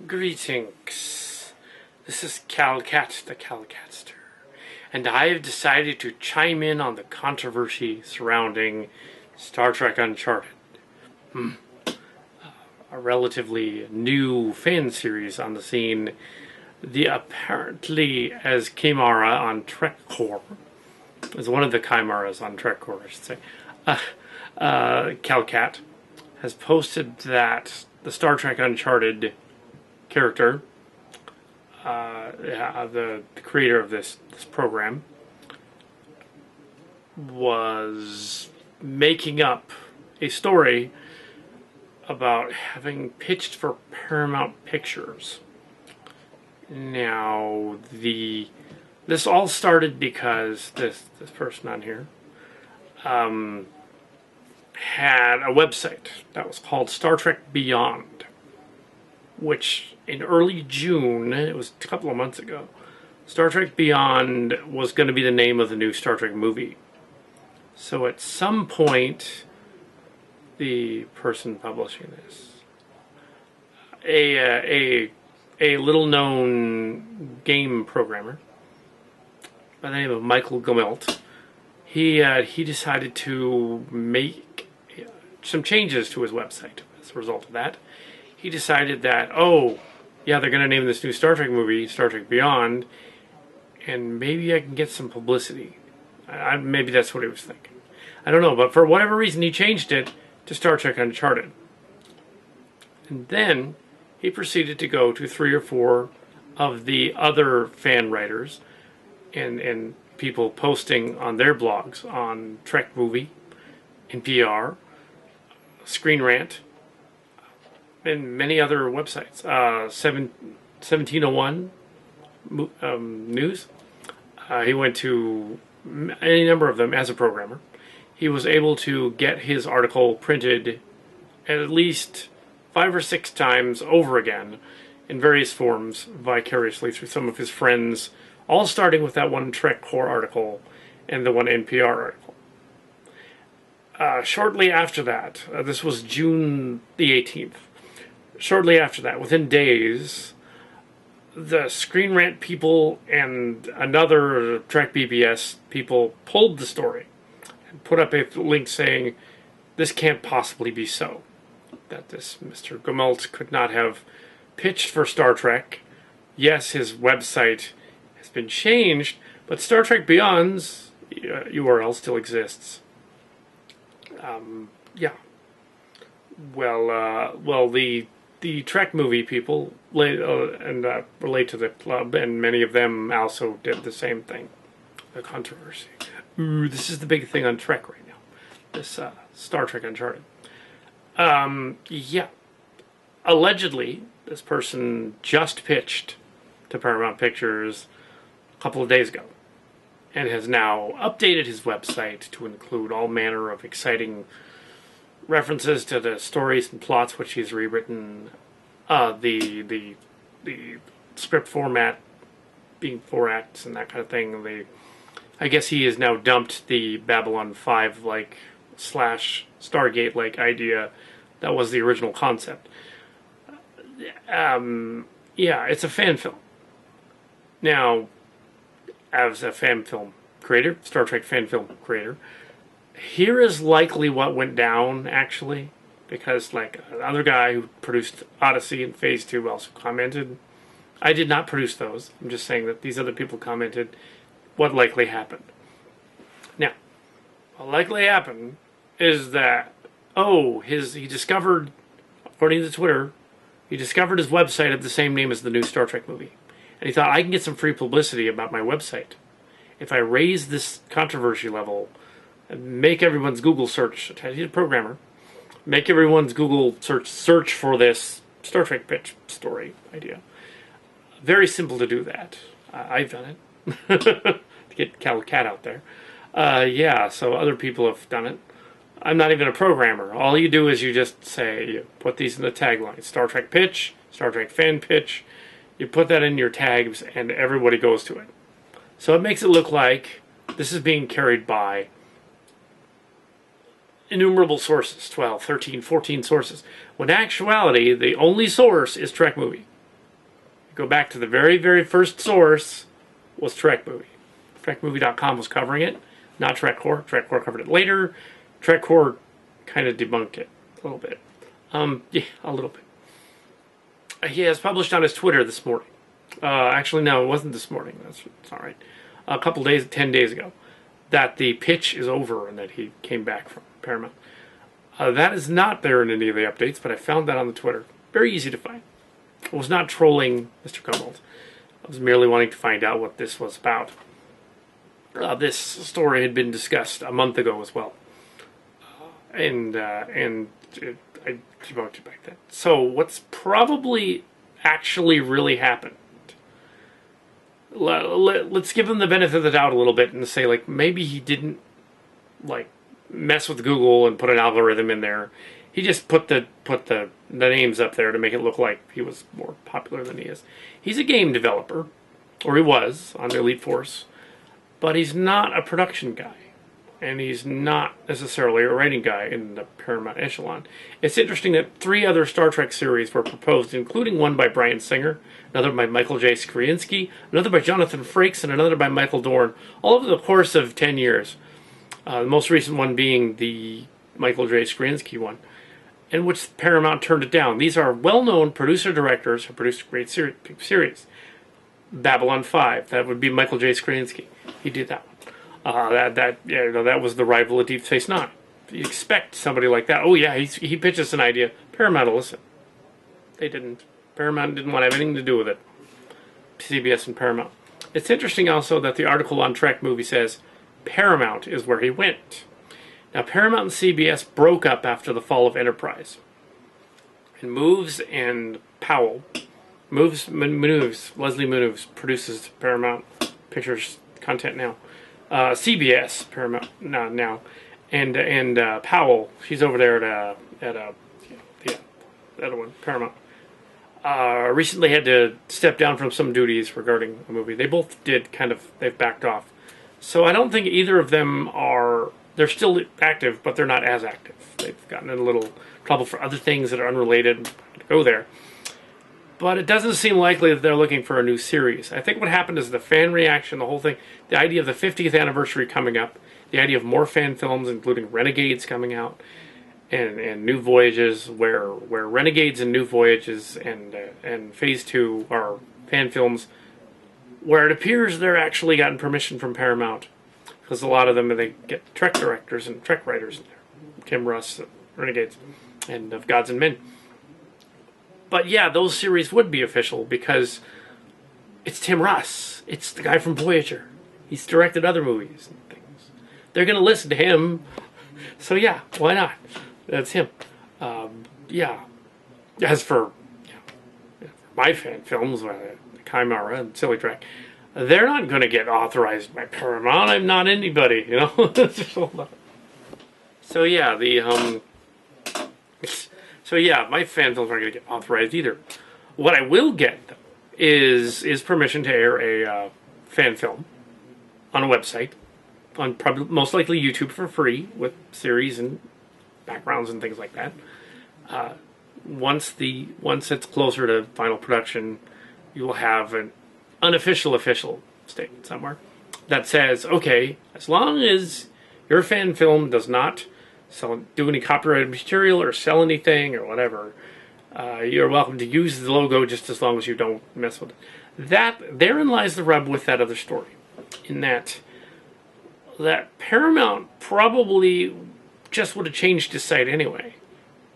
Greetings. This is Calcat the Calcatster, and I have decided to chime in on the controversy surrounding Star Trek Uncharted. A relatively new fan series on the scene, the apparently as Chimera on TrekCore, as one of the Chimeras on TrekCore, I should say, Calcat has posted that the Star Trek Uncharted character, the creator of this program, was making up a story about having pitched for Paramount Pictures. Now, this all started because this person on here had a website that was called Star Trek Beyond, which in early June, it was a couple of months ago, Star Trek Beyond was going to be the name of the new Star Trek movie. So at some point, the person publishing this, a little-known game programmer by the name of Michael Gomelt, he decided to make some changes to his website. As a result of that, he decided that, oh, yeah, they're going to name this new Star Trek movie Star Trek Beyond, and maybe I can get some publicity. Maybe that's what he was thinking. I don't know, but for whatever reason, he changed it to Star Trek Uncharted. And then he proceeded to go to 3 or 4 of the other fan writers and people posting on their blogs on Trek Movie, NPR, Screen Rant, and many other websites. 1701 News. He went to any number of them as a programmer. He was able to get his article printed at least 5 or 6 times over again in various forms vicariously through some of his friends, all starting with that one TrekCore article and the one NPR article. Shortly after that, this was June the 18th, shortly after that, within days, the Screen Rant people and another Trek BBS people pulled the story and put up a link saying, this can't possibly be so. That this Mr. Gomelt could not have pitched for Star Trek. Yes, his website has been changed, but Star Trek Beyond's URL still exists. Yeah. Well, the Trek movie people relate to the club, and many of them also did the same thing. The controversy. Ooh, this is the big thing on Trek right now. This Star Trek Uncharted. Yeah. Allegedly, this person just pitched to Paramount Pictures a couple of days ago and has now updated his website to include all manner of exciting references to the stories and plots which he's rewritten, the script format being 4 acts and that kind of thing. I guess he has now dumped the Babylon 5-like / Stargate-like idea that was the original concept. Yeah, it's a fan film. Now, as a fan film creator, Star Trek fan film creator, here is likely what went down, actually, because like another guy who produced Odyssey and Phase 2 also commented. I did not produce those. I'm just saying that these other people commented what likely happened. Now, what likely happened is that, he discovered, according to Twitter, he discovered his website had the same name as the new Star Trek movie. And he thought, I can get some free publicity about my website if I raise this controversy level and make everyone's Google search. He's a programmer. Make everyone's Google search for this Star Trek pitch story idea. Very simple to do that. I've done it. To get Calcat out there. Yeah, so other people have done it. I'm not even a programmer. All you do is you just say, you put these in the tagline. Star Trek pitch, Star Trek fan pitch. You put that in your tags and everybody goes to it. So it makes it look like this is being carried by innumerable sources, 12, 13, 14 sources, when in actuality the only source is Trek Movie. Go back to the very, very first source was Trek Movie. TrekMovie.com was covering it, not TrekCore. TrekCore covered it later. TrekCore kind of debunked it a little bit. Yeah, a little bit. He has published on his Twitter this morning. Actually, no, it wasn't this morning. That's all right. A couple days, 10 days ago, that the pitch is over and that he came back from Paramount. That is not there in any of the updates, but I found that on the Twitter. Very easy to find. I was not trolling Mr. Cummold. I was merely wanting to find out what this was about. This story had been discussed a month ago as well, I debunked it back then. So what's probably actually really happened? Let's give him the benefit of the doubt a little bit and say, like, maybe he didn't like mess with Google and put an algorithm in there. He just put the names up there to make it look like he was more popular than he is. He's a game developer, or he was on the Elite Force, but he's not a production guy, and he's not necessarily a writing guy in the Paramount echelon. It's interesting that 3 other Star Trek series were proposed, including one by Bryan Singer, another by Michael J. Skrinsky, another by Jonathan Frakes, and another by Michael Dorn, all over the course of 10 years. The most recent one being the Michael J. Skrinsky one, in which Paramount turned it down. These are well-known producer-directors who produced great series. Babylon 5, that would be Michael J. Skrinsky. He did that one. That was the rival of Deep Space Nine. You expect somebody like that. Oh yeah, he pitches an idea. Paramount will listen. They didn't. Paramount didn't want to have anything to do with it. CBS and Paramount. It's interesting also that the article on Trek Movie says Paramount is where he went. Now Paramount and CBS broke up after the fall of Enterprise. And Moves and Powell, Leslie Moves produces Paramount Pictures content now. CBS Paramount now, and Powell, she's over there at the other one, Paramount. Recently had to step down from some duties regarding the movie. They both did they've backed off. So I don't think either of them they're still active, but they're not as active. They've gotten in a little trouble for other things that are unrelated to go there. But it doesn't seem likely that they're looking for a new series. I think what happened is the fan reaction, the whole thing, the idea of the 50th anniversary coming up, the idea of more fan films, including Renegades coming out, and New Voyages, where Renegades and New Voyages and Phase 2 are fan films, where it appears they're actually gotten permission from Paramount, because a lot of them, they get Trek directors and Trek writers in there. Tim Russ, Renegades, and of Gods and Men. But yeah, those series would be official because it's Tim Russ. It's the guy from Voyager. He's directed other movies and things. They're going to listen to him. So yeah, why not? That's him. Yeah. As for my fan films, Chimera and Silly Trek, they're not going to get authorized by Paramount. I'm not anybody, you know? So yeah, my fan films aren't going to get authorized either. What I will get, though, is permission to air a fan film on a website, on probably most likely YouTube for free, with series and backgrounds and things like that. Once it's closer to final production, you will have an unofficial official statement somewhere that says, okay, as long as your fan film does not do any copyrighted material or sell anything or whatever, you're welcome to use the logo just as long as you don't mess with it. Therein lies the rub with that other story, in that Paramount probably just would have changed his site anyway,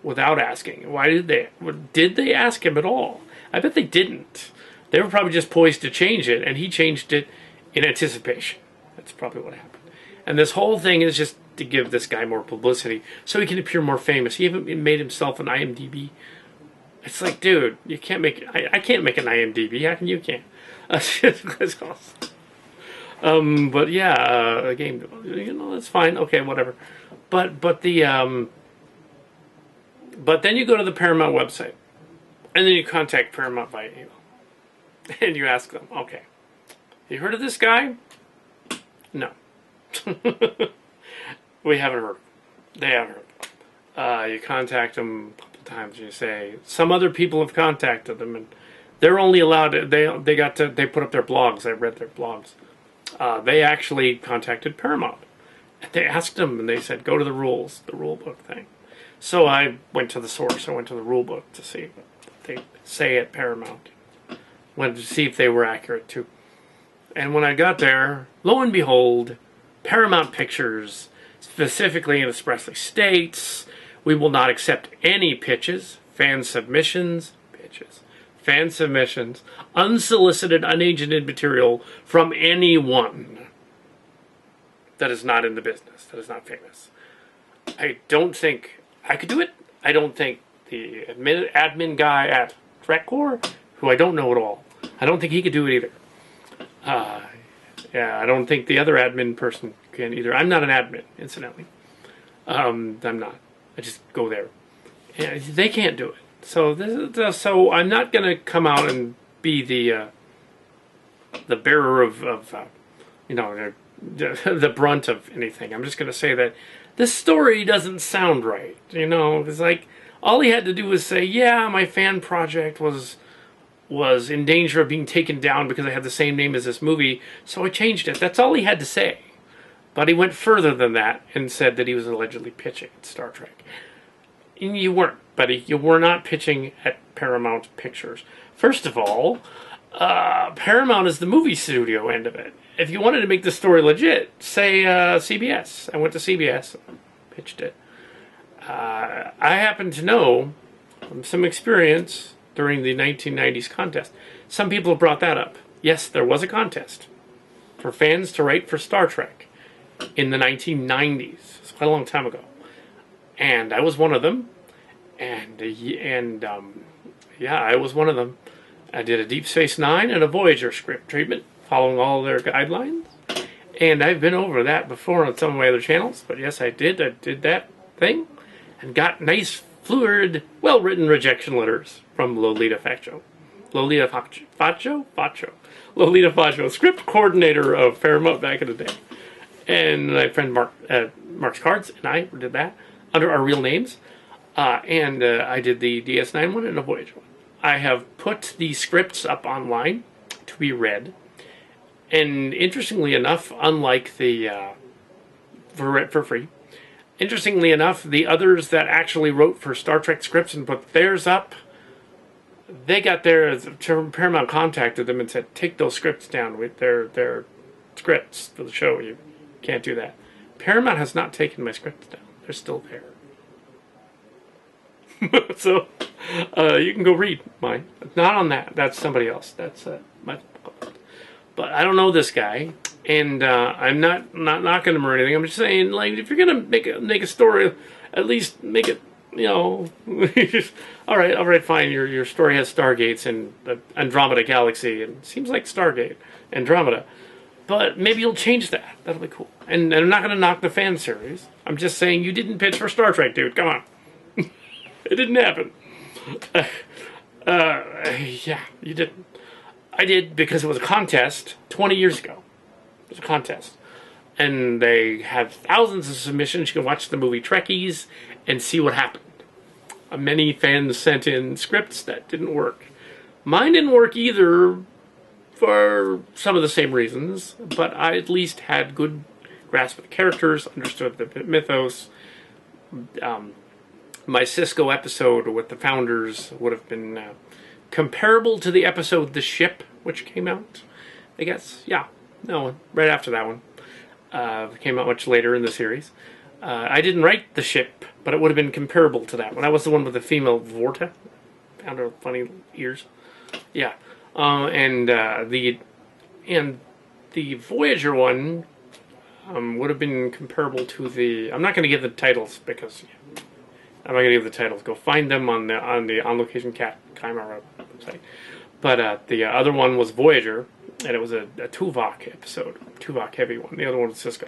without asking. Why did they? Did they ask him at all? I bet they didn't. They were probably just poised to change it, and he changed it in anticipation. That's probably what happened. And this whole thing is just to give this guy more publicity so he can appear more famous. He even made himself an IMDb. It's like, dude, you can't make... I can't make an IMDb. How can you can? That's awesome. But yeah, a game... that's fine. Okay, whatever. But then you go to the Paramount website, and then you contact Paramount via email. And you ask them, okay, you heard of this guy? No. We haven't heard. They haven't heard. You contact them a couple times and you say, some other people have contacted them, and They're only allowed. They put up their blogs. I read their blogs. They actually contacted Paramount. They asked them, and they said, "Go to the rules, the rule book thing." So I went to the source. I went to the rule book to see what they say at Paramount. Wanted to see if they were accurate too. And when I got there, lo and behold, Paramount Pictures specifically and expressly states, we will not accept any pitches, fan submissions, unsolicited, unagented material from anyone that is not in the business, that is not famous. I don't think I could do it. I don't think the admin guy at TrekCore, who I don't know at all, I don't think he could do it either. Yeah, I don't think the other admin person can either. I'm not an admin, incidentally. I'm not. I just go there. Yeah, they can't do it. So I'm not going to come out and be the bearer of the brunt of anything. I'm just going to say that this story doesn't sound right. It's like all he had to do was say, "Yeah, my fan project was in danger of being taken down because I had the same name as this movie, so I changed it." That's all he had to say. But he went further than that and said that he was allegedly pitching at Star Trek. And you weren't, buddy. You were not pitching at Paramount Pictures. First of all, Paramount is the movie studio end of it. If you wanted to make the story legit, say CBS. I went to CBS, pitched it. I happen to know from some experience during the 1990s contest. Some people have brought that up. Yes, there was a contest for fans to write for Star Trek in the 1990s. It's quite a long time ago. And I was one of them. And I was one of them. I did a Deep Space Nine and a Voyager script treatment, following all their guidelines. And I've been over that before on some of my other channels. But yes, I did. I did that thing and got nice, fluid, well-written rejection letters from Lolita Faccio. Lolita Faccio, script coordinator of Paramount back in the day. And my friend Mark's Cards and I did that under our real names. And I did the DS9 one and a Voyager one. I have put the scripts up online to be read. And interestingly enough, unlike the for free, interestingly enough, the others that actually wrote for Star Trek scripts and put theirs up, they got Paramount contacted them and said, take those scripts down with their scripts for the show. You can't do that. Paramount has not taken my scripts down. They're still there. So you can go read mine. Not on that. That's somebody else. That's my. But I don't know this guy, and I'm not knocking him or anything. I'm just saying, like, if you're gonna make a story, at least make it, all right, fine. Your story has Stargates and the Andromeda Galaxy, and it seems like Stargate, Andromeda. But maybe you'll change that. That'll be cool. And I'm not gonna knock the fan series. I'm just saying you didn't pitch for Star Trek, dude. Come on, it didn't happen. Yeah, you didn't. I did because it was a contest 20 years ago. It was a contest. And they have thousands of submissions. You can watch the movie Trekkies and see what happened. Many fans sent in scripts that didn't work. Mine didn't work either for some of the same reasons, but I at least had good grasp of the characters, understood the mythos. My Cisco episode with the Founders would have been comparable to the episode The Ship, which came out, I guess. Yeah, no, right after that one. It came out much later in the series. I didn't write The Ship, but it would have been comparable to that one. I was the one with the female Vorta. Found her funny ears. Yeah. And the Voyager one would have been comparable to the... I'm not going to give the titles because... I'm not going to give the titles. Go find them on the On Location Chimera website. But the other one was Voyager, and it was a Tuvok episode, Tuvok heavy one. The other one was Cisco,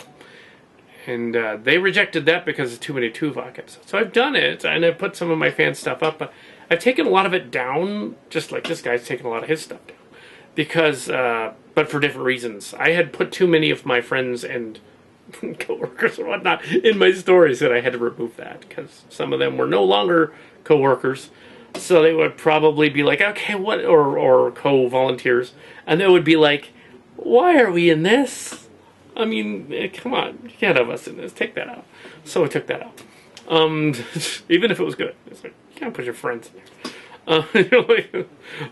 and they rejected that because of too many Tuvok episodes. So I've done it, and I've put some of my fan stuff up, but I've taken a lot of it down, just like this guy's taken a lot of his stuff down, because but for different reasons. I had put too many of my friends and co-workers and whatnot in my stories that I had to remove that because some of them were no longer co-workers. So they would probably be like, okay, what, or co-volunteers, and they would be like, why are we in this? I mean, come on, you can't have us in this. Take that out. So I took that out. Even if it was good, it's like you can't put your friends in there.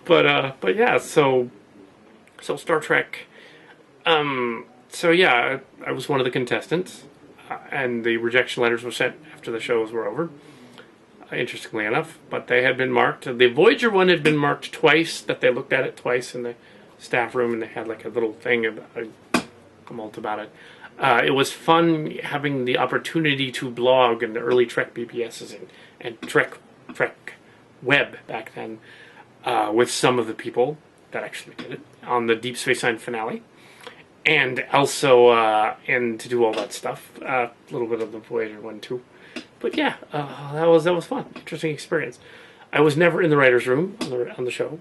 But yeah, so Star Trek. So yeah, I was one of the contestants, and the rejection letters were sent after the shows were over. Interestingly enough, but they had been marked. The Voyager one had been marked twice. That they looked at it twice in the staff room, and they had like a little thing about a tumult about it. It was fun having the opportunity to blog in the early Trek BBSs and Trek Web back then with some of the people that actually did it on the Deep Space Nine finale, and also and to do all that stuff. A little bit of the Voyager one too. But yeah, that was fun. Interesting experience. I was never in the writers' room on the show.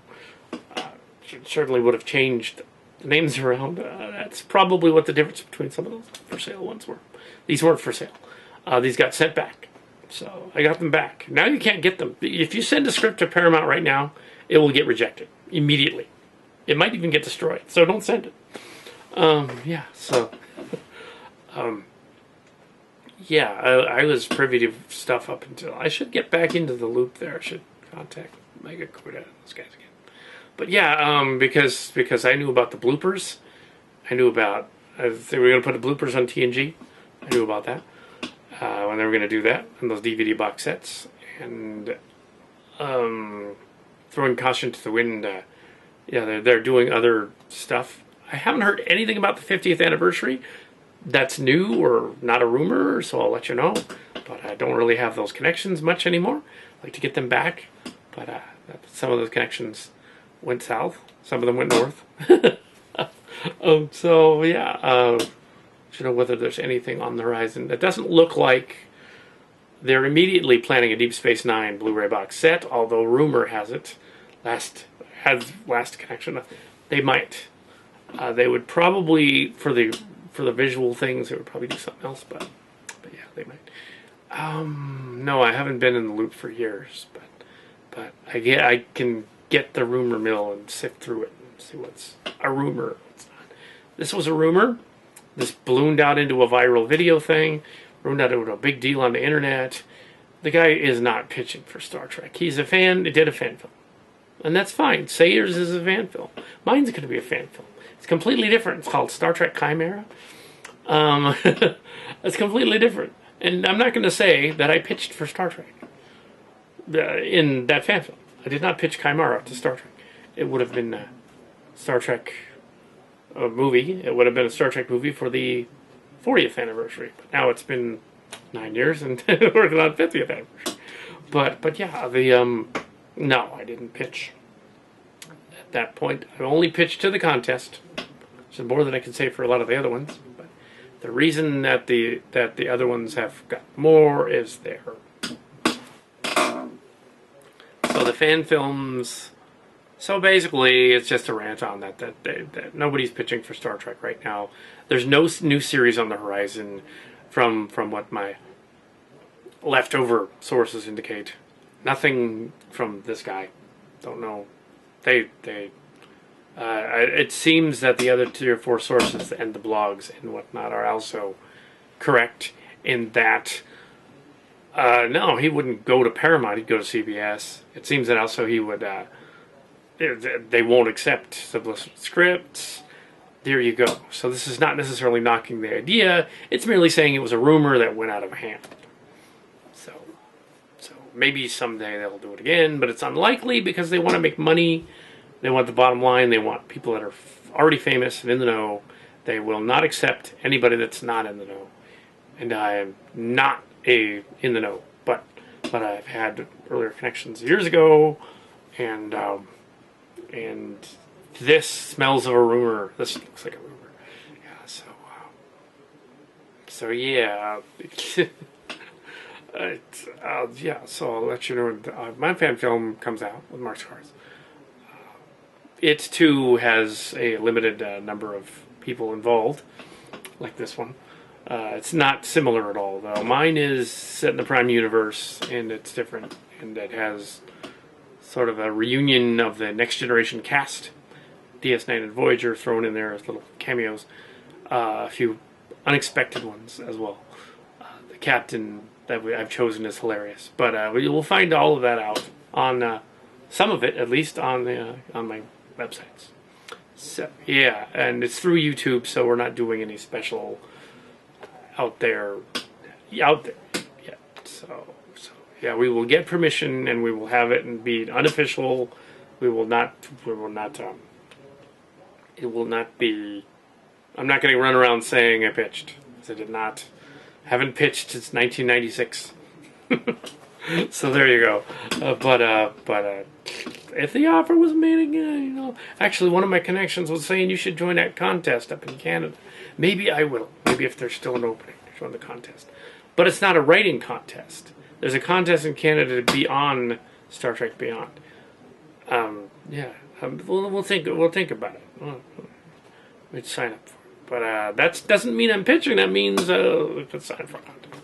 Certainly would have changed the names around. That's probably what the difference between some of those for sale ones were. These weren't for sale. These got sent back. So I got them back. Now you can't get them. If you send a script to Paramount right now, it will get rejected immediately. It might even get destroyed. So don't send it. Yeah, so... yeah, I was privy to stuff up until... I should get back into the loop there. I should contact Mega Quid and those guys again. But yeah, because I knew about the bloopers. I knew about... they were going to put the bloopers on TNG. I knew about that. When they were going to do that. And those DVD box sets. And throwing caution to the wind. Yeah, they're doing other stuff. I haven't heard anything about the 50th anniversary. That's new or not a rumor, so I'll let you know. But I don't really have those connections much anymore. I'd like to get them back, but some of those connections went south. Some of them went north. So yeah, you know whether there's anything on the horizon. It doesn't look like they're immediately planning a Deep Space Nine Blu-ray box set. Although rumor has it, last connection, they might. They would probably for the visual things, they would probably do something else, but yeah, they might. No, I haven't been in the loop for years, but I can get the rumor mill and sift through it and see what's a rumor, what's not. This was a rumor. This ballooned out into a viral video thing, ballooned out into a big deal on the internet. The guy is not pitching for Star Trek. He's a fan. He did a fan film, and that's fine. Sayers is a fan film. Mine's going to be a fan film. It's completely different. It's called Star Trek Chimera. It's completely different. And I'm not going to say that I pitched for Star Trek in that fan film. I did not pitch Chimera to Star Trek. It would have been a Star Trek movie. It would have been a Star Trek movie for the 40th anniversary. But now it's been 9 years and we're working on 50th anniversary. But yeah, no, I didn't pitch at that point. I only pitched to the contest. Which is more than I can say for a lot of the other ones. But the reason that the other ones have got more is there. So the fan films. So basically, it's just a rant on that nobody's pitching for Star Trek right now. There's no new series on the horizon, from what my leftover sources indicate. Nothing from this guy. Don't know. It seems that the other 3 or 4 sources and the blogs and whatnot are also correct in that no, he wouldn't go to Paramount, he'd go to CBS. It seems that also he would they won't accept sublisted scripts. There you go. So this is not necessarily knocking the idea, it's merely saying it was a rumor that went out of hand. So maybe someday they'll do it again, but it's unlikely because they want to make money. They want the bottom line. They want people that are already famous and in the know. They will not accept anybody that's not in the know. And I am not in the know, but I've had earlier connections years ago, and this smells of a rumor. This looks like a rumor. Yeah. So yeah. Yeah. So I'll let you know. My fan film comes out with Mark Scars. It too has a limited number of people involved, like this one. It's not similar at all, though. Mine is set in the Prime universe, and it's different, and it has sort of a reunion of the Next Generation cast. DS9 and Voyager thrown in there as little cameos. A few unexpected ones as well. The captain that I've chosen is hilarious. But we'll find all of that out on some of it, at least, on my websites. So yeah, and it's through YouTube, so we're not doing any special out there yet. So yeah, we will get permission and we will have it and be unofficial. It will not be. I'm not going to run around saying I pitched. I haven't pitched since 1996. So there you go. But if the offer was made again, actually one of my connections was saying you should join that contest up in Canada. Maybe I will. Maybe if there's still an opening, join the contest. But it's not a writing contest. There's a contest in Canada to be on Star Trek Beyond. We'll think about it. We'd sign up for it. But that doesn't mean I'm pitching. That means we can sign for a contest.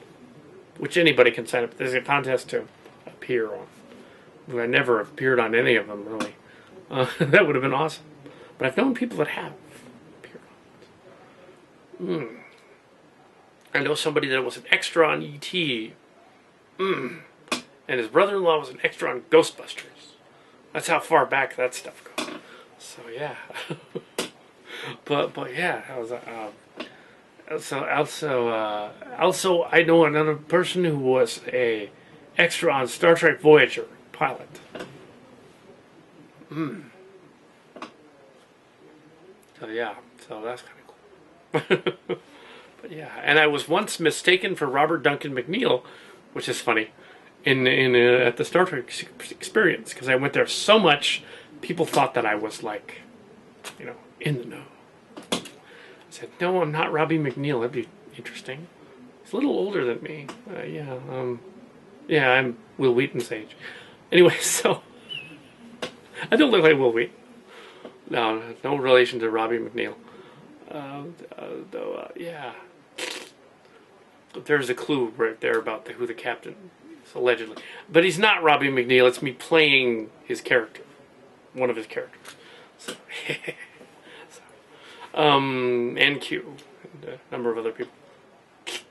Which anybody can sign up. There's a contest to appear on. I never appeared on any of them, really. That would have been awesome. But I've known people that have appeared on it. I know somebody that was an extra on E.T. And his brother-in-law was an extra on Ghostbusters. That's how far back that stuff goes. So yeah. but yeah, I was also I know another person who was a extra on Star Trek Voyager pilot. So yeah, so that's kind of cool. But yeah, and I was once mistaken for Robert Duncan McNeil, which is funny, at the Star Trek experience, because I went there so much, people thought that I was like, in the know. I said, no, I'm not Robbie McNeil. That'd be interesting. He's a little older than me. I'm Will Wheaton's age. Anyway, so I don't look like Will Wheaton. No relation to Robbie McNeil. Yeah. There's a clue right there about who the captain is, allegedly. But he's not Robbie McNeil. It's me playing his character. One of his characters. So, and Q. And a number of other people.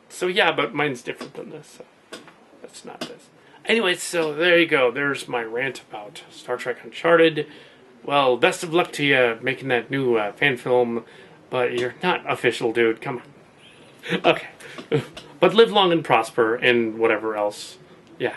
So yeah, but mine's different than this. So that's not this. Anyway, so there you go. There's my rant about Star Trek Uncharted. Well, best of luck to you making that new fan film. But you're not official, dude. Come on. Okay. But live long and prosper and whatever else. Yeah.